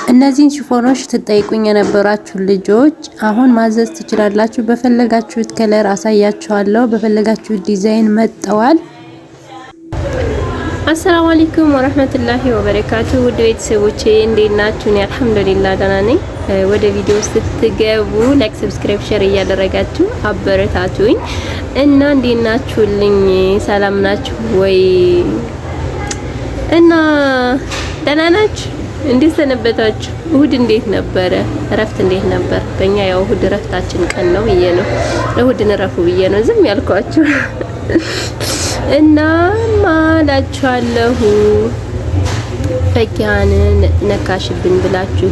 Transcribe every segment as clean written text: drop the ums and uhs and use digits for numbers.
እነዚህን ሽፎኖች ትጠይቁኝ የነበራችሁ ልጆች አሁን ማዘዝ ትችላላችሁ። በፈለጋችሁት ከለር አሳያችኋለሁ። በፈለጋችሁት ዲዛይን መጥተዋል። አሰላሙ አለይኩም ወራህመቱላሂ ወበረካቱ። ውድ ቤተሰቦቼ እንዴት ናችሁ? እኔ አልሐምዱሊላህ ደህና ነኝ። ወደ ቪዲዮ ስትገቡ ላይክ፣ ሰብስክራይብ፣ ሼር እያደረጋችሁ አበረታቱኝ እና እንዴት ናችሁልኝ? ሰላም ናችሁ ወይ? እና ደህና ናችሁ? እንዴት ሰነበታችሁ? እሁድ እንዴት ነበረ? እረፍት እንዴት ነበር? በእኛ ያው እሁድ እረፍታችን ቀን ነው ብዬ ነው እሁድን እረፉ ብዬ ነው ዝም ያልኳችሁ እና ማላችኋለሁ ፈኪያን ነካሽብን ብላችሁ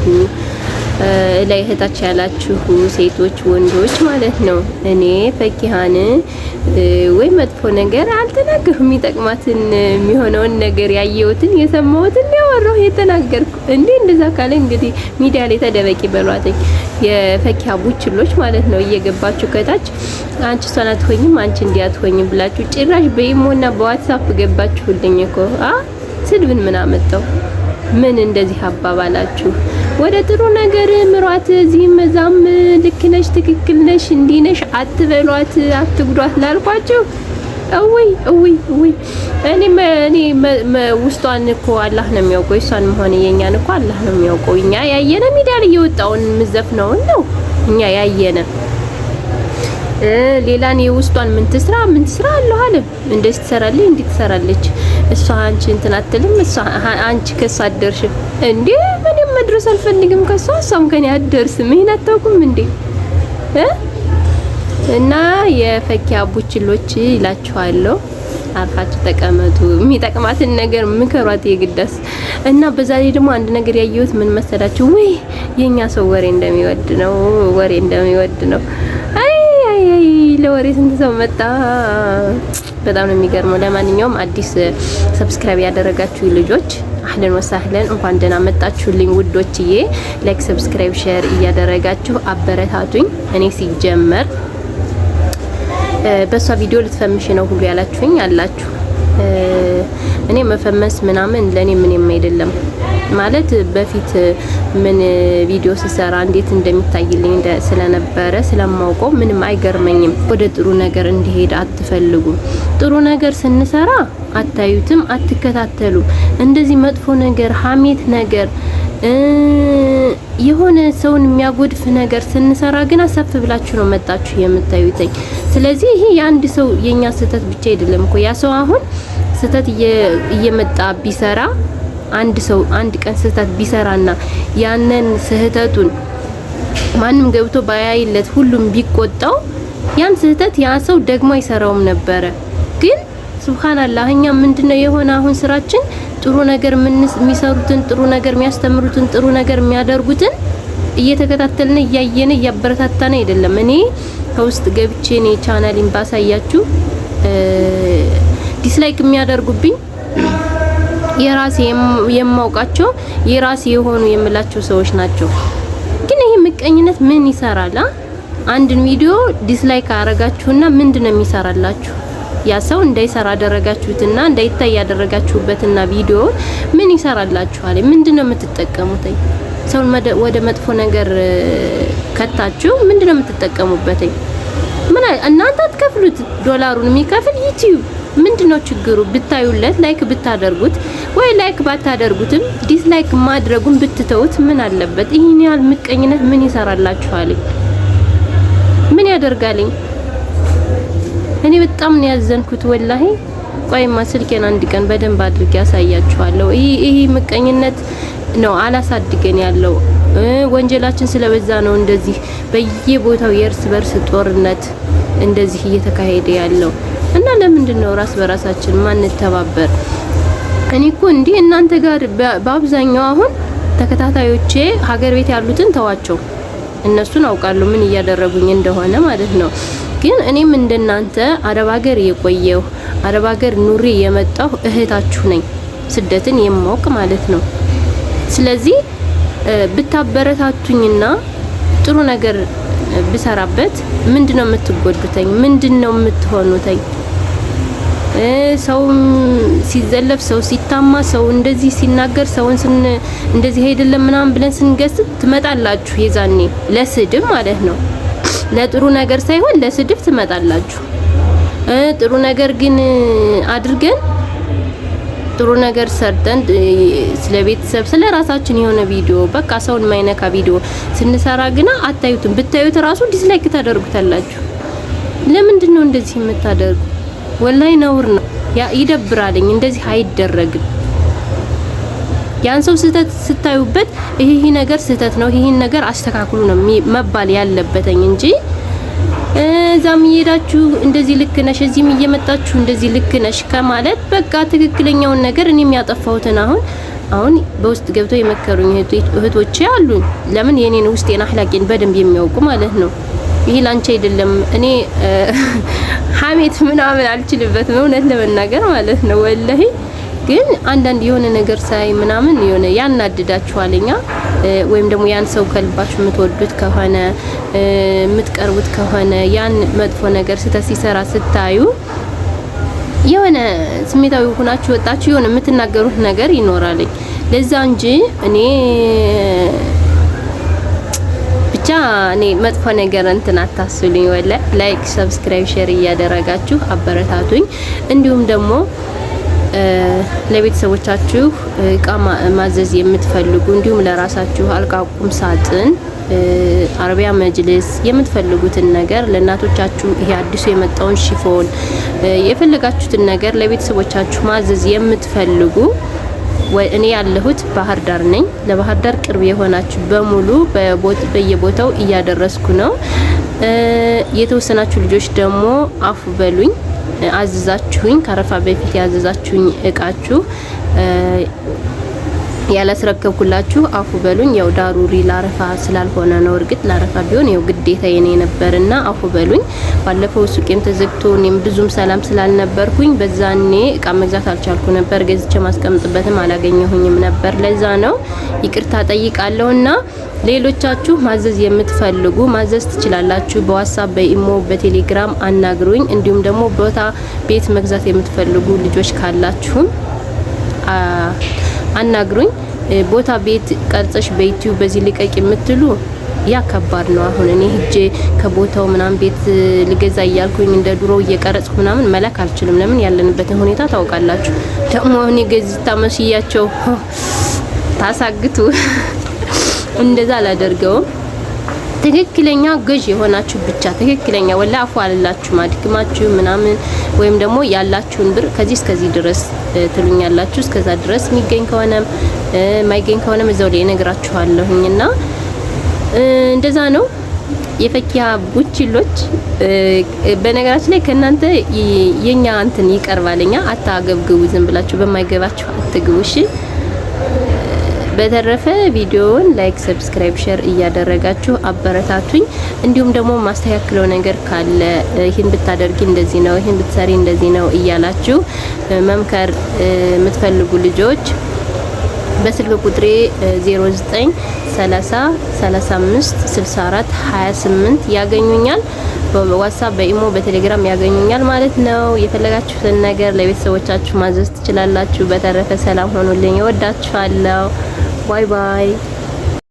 ላይ እህታች ያላችሁ ሴቶች ወንዶች ማለት ነው። እኔ ፈኪያን ወይ መጥፎ ነገር አልተናገርኩም። የሚጠቅማትን የሚሆነውን ነገር ያየሁትን የሰማሁትን ያወራሁ የተናገርኩ እንዴ። እንደዛ ካለ እንግዲህ ሚዲያ ላይ ተደበቂ በሏትኝ የፈኪያ ቡችሎች ማለት ነው። እየገባችሁ ከታች አንቺ እሷን አትሆኝም አንቺ እንዲያት ሆኝም ብላችሁ ጭራሽ በኢሞና በዋትስአፕ ገባችሁልኝ እኮ ስድብን ምን አመጣው? ምን እንደዚህ አባባላችሁ? ወደ ጥሩ ነገር ምሯት። እዚህም እዛም ልክ ነሽ፣ ትክክል ነሽ፣ እንዲህ ነሽ አትበሏት፣ አትጉዷት ላልኳችሁ እውይ እኔ ውስጧን እኮ አላህ ነው የሚያውቀው። እሷን መሆን የኛን እኮ አላህ ነው የሚያውቀው። እኛ ያየነ ሚዲያ ላይ የወጣውን ምዘፍነውን ነው እኛ ያየነ። ሌላን የውስጧን ምን ትስራ አለሁ አለ እንደዚህ ትሰራለች እንዴ ትሰራለች። እሷ አንቺ እንትን አትልም። እሷ አንቺ ከሷ አደርሽ እንዴ? ምንም መድረስ አልፈልግም ከሷ፣ እሷም ከኔ አደርስም። ይሄን አታውቁም እንዴ? እና የፈኪያ ቡችሎች ይላችኋለሁ፣ አርፋችሁ ተቀመጡ። የሚጠቅማትን ነገር ምከሯት የግዳስ። እና በዛ ላይ ደግሞ አንድ ነገር ያየሁት ምን መሰላችሁ? ወይ የኛ ሰው ወሬ እንደሚወድ ነው። አይ ለወሬ ስንት ሰው መጣ። በጣም ነው የሚገርመው። ለማንኛውም አዲስ ሰብስክራይብ ያደረጋችሁ ልጆች አህለን ወሳህለን እንኳን ደህና መጣችሁልኝ ውዶችዬ። ላይክ፣ ሰብስክራይብ፣ ሼር እያደረጋችሁ አበረታቱኝ። እኔ ሲጀመር በሷ ቪዲዮ ልትፈምሽ ነው ሁሉ ያላችሁኝ አላችሁ። እኔ መፈመስ ምናምን ለኔ ምንም አይደለም ማለት በፊት ምን ቪዲዮ ስሰራ እንዴት እንደሚታይልኝ ስለነበረ ስለማውቀው ምንም አይገርመኝም። ወደ ጥሩ ነገር እንዲሄድ አትፈልጉም። ጥሩ ነገር ስንሰራ አታዩትም፣ አትከታተሉ። እንደዚህ መጥፎ ነገር፣ ሀሜት ነገር፣ የሆነ ሰውን የሚያጎድፍ ነገር ስንሰራ ግን አሰፍ ብላችሁ ነው መጣችሁ የምታዩትኝ። ስለዚህ ይሄ የአንድ ሰው የኛ ስህተት ብቻ አይደለም እኮ ያ ሰው አሁን ስህተት እየመጣ ቢሰራ አንድ ሰው አንድ ቀን ስህተት ቢሰራና ያንን ስህተቱን ማንም ገብቶ ባያይለት ሁሉም ቢቆጣው ያን ስህተት ያ ሰው ደግሞ አይሰራውም ነበረ። ግን ሱብሃንአላህ እኛ ምንድነው የሆነ አሁን ስራችን ጥሩ ነገር የሚሰሩትን ጥሩ ነገር የሚያስተምሩትን ጥሩ ነገር የሚያደርጉትን እየተከታተልን እያየን እያበረታታን አይደለም። እኔ ከውስጥ ገብቼ እኔ ቻናሌን ባሳያችሁ ዲስላይክ የሚያደርጉብኝ የራሴ የማውቃቸው የራሴ የሆኑ የምላቸው ሰዎች ናቸው። ግን ይሄ ምቀኝነት ምን ይሰራል? አንድን ቪዲዮ ዲስላይክ አረጋችሁና ምንድነው የሚሰራላችሁ? ያ ሰው እንዳይሰራ አደረጋችሁትና እንዳይታይ ያደረጋችሁበትና ቪዲዮ ምን ይሰራላችኋል? ምንድነው የምትጠቀሙት? ሰውን ወደ መጥፎ ነገር ከታችሁ ምንድነው የምትጠቀሙበት? ምን እናንተ አትከፍሉት። ዶላሩን የሚከፍል ዩቲዩብ ምንድነው ችግሩ? ብታዩለት ላይክ ብታደርጉት ወይ ላይክ ባታደርጉትም ዲስላይክ ማድረጉን ብትተውት ምን አለበት? ይሄን ያህል ምቀኝነት ምን ይሰራላችኋል? ምን ያደርጋልኝ? እኔ በጣም ነው ያዘንኩት ወላሂ። ቆይማ ስልኬን አንድ ቀን በደንብ አድርጌ ያሳያችኋለሁ። ይሄ ምቀኝነት ነው አላሳድገን ያለው። ወንጀላችን ስለበዛ ነው እንደዚህ በየቦታው የእርስ በርስ ጦርነት እንደዚህ እየተካሄደ ያለው። እና ለምንድን ነው ራስ በራሳችን ማን ተባበር? እኔ እኮ እንዴ እናንተ ጋር በአብዛኛው አሁን ተከታታዮቼ ሀገር ቤት ያሉትን ተዋቸው፣ እነሱን አውቃለሁ ምን እያደረጉኝ እንደሆነ ማለት ነው። ግን እኔም እንደናንተ አረብ ሀገር የቆየው አረብ ሀገር ኑሪ የመጣሁ እህታችሁ ነኝ፣ ስደትን የማውቅ ማለት ነው። ስለዚህ ብታበረታቱኝና ጥሩ ነገር ብሰራበት ምንድነው የምትጎዱተኝ? ምንድነው የምትሆኑተኝ? ሰው ሲዘለፍ፣ ሰው ሲታማ፣ ሰው እንደዚህ ሲናገር፣ ሰውን እንደዚህ አይደለም ምናምን ብለን ስንገስት ትመጣላችሁ። የዛኔ ለስድብ ማለት ነው። ለጥሩ ነገር ሳይሆን ለስድብ ትመጣላችሁ። ጥሩ ነገር ግን አድርገን ጥሩ ነገር ሰርተን ስለ ቤተሰብ ስለ ራሳችን የሆነ ቪዲዮ በቃ ሰውን ማይነካ ቪዲዮ ስንሰራ ግና አታዩትም። ብታዩት ራሱ ዲስላይክ ታደርጉታላችሁ። ለምንድን ነው እንደዚህ የምታደርጉ? ወላይ ነውር ነው። ይደብራልኝ። እንደዚህ አይደረግም። ያን ሰው ስህተት ስታዩበት ይሄ ነገር ስህተት ነው፣ ይሄን ነገር አስተካክሉ ነው መባል ያለበትኝ እንጂ እዛም እየሄዳችሁ እንደዚህ ልክ ነሽ፣ እዚህም እየመጣችሁ እንደዚህ ልክ ነሽ ከማለት በቃ ትክክለኛውን ነገር እኔም ያጠፋሁትን አሁን በውስጥ ገብተው የመከሩኝ እህቶቼ አሉኝ። ለምን የኔን ውስጤን አህላቄን በደንብ የሚያውቁ ማለት ነው። ይሄ ላንቺ አይደለም። እኔ ሐሜት ምናምን አልችልበትም እውነት ለመናገር ማለት ነው። ወላሂ ግን አንዳንድ የሆነ ነገር ሳይ ምናምን የሆነ ያናድዳችኋልኛ። ወይም ደግሞ ያን ሰው ከልባችሁ የምትወዱት ከሆነ የምትቀርቡት ከሆነ ያን መጥፎ ነገር ሲሰራ ስታዩ የሆነ ስሜታዊ ሆናችሁ ወጣችሁ የሆነ የምትናገሩት ነገር ይኖራል። ለዛ እንጂ እኔ ብቻ መጥፎ ነገር እንትን አታስሉኝ። ወላ ላይክ፣ ሰብስክራይብ፣ ሼር እያደረጋችሁ አበረታቱኝ። እንዲሁም ደግሞ ለቤተሰቦቻችሁ እቃ ማዘዝ የምትፈልጉ እንዲሁም ለራሳችሁ አልጋ፣ ቁም ሳጥን፣ አረቢያ መጅልስ የምትፈልጉትን ነገር ለእናቶቻችሁ ይሄ አዲሱ የመጣውን ሽፎን የፈለጋችሁትን ነገር ለቤተሰቦቻችሁ ማዘዝ የምትፈልጉ እኔ ያለሁት ባህር ዳር ነኝ። ለባህር ዳር ቅርብ የሆናችሁ በሙሉ በየቦታው እያደረስኩ ነው። የተወሰናችሁ ልጆች ደግሞ አፉ በሉኝ። አዘዛችሁኝ ካረፋ በፊት ያዘዛችሁኝ እቃችሁ ያላስረከብኩላችሁ አፉ በሉኝ። ያው ዳሩሪ ላረፋ ስላልሆነ ነው። እርግጥ ላረፋ ቢሆን ያው ግዴታ የኔ ነበርና አፉ በሉኝ። ባለፈው ሱቄም ተዘግቶ እኔም ብዙም ሰላም ስላልነበርኩኝ በዛኔ እቃ መግዛት አልቻልኩ ነበር። ገዝቼ ማስቀምጥበትም አላገኘሁኝም ነበር። ለዛ ነው ይቅርታ ጠይቃለሁና ሌሎቻችሁ ማዘዝ የምትፈልጉ ማዘዝ ትችላላችሁ። በዋትስአፕ፣ በኢሞ፣ በቴሌግራም አናግሩኝ። እንዲሁም ደግሞ ቦታ ቤት መግዛት የምትፈልጉ ልጆች ካላችሁም አናግሩኝ። ቦታ ቤት ቀርጸሽ በዩቲዩብ በዚህ ልቀቅ የምትሉ ያ ከባድ ነው። አሁን እኔ ሂጄ ከቦታው ምናምን ቤት ልገዛ እያልኩኝ እንደ ድሮ እየቀረጽኩ ምናምን መላክ አልችልም። ለምን ያለንበትን ሁኔታ ታውቃላችሁ። ደግሞ እኔ ገዝታ መስያቸው ታሳግቱ እንደዛ አላደርገውም። ትክክለኛ ገዥ የሆናችሁ ብቻ ትክክለኛ ወላ አፉ አላችሁ ማድክማችሁ ምናምን ወይም ደግሞ ያላችሁን ብር ከዚህ እስከዚህ ድረስ ትሉኛላችሁ። እስከዛ ድረስ የሚገኝ ከሆነ ማይገኝ ከሆነ እዛው ላይ እነግራችኋለሁኝና እንደዛ ነው። የፈኪያ ቡችሎች በነገራችን ላይ ከናንተ የኛ እንትን ይቀርባልኛ። አታገብግቡ፣ ዝም ብላችሁ በማይገባችሁ አትግቡ። እሺ። በተረፈ ቪዲዮውን ላይክ፣ ሰብስክራይብ፣ ሼር እያደረጋችሁ አበረታቱኝ። እንዲሁም ደግሞ ማስተካከለው ነገር ካለ ይሄን ብታደርጊ እንደዚህ ነው፣ ይሄን ብትሰሪ እንደዚህ ነው እያላችሁ መምከር የምትፈልጉ ልጆች በስልክ ቁጥሬ 09 30 35 64 28 ያገኙኛል። በዋትስአፕ፣ በኢሞ፣ በቴሌግራም ያገኙኛል ማለት ነው። የፈለጋችሁትን ነገር ለቤተሰቦቻችሁ ማዘዝ ትችላላችሁ። በተረፈ ሰላም ሆኑልኝ። እወዳችኋለሁ። ባይ ባይ።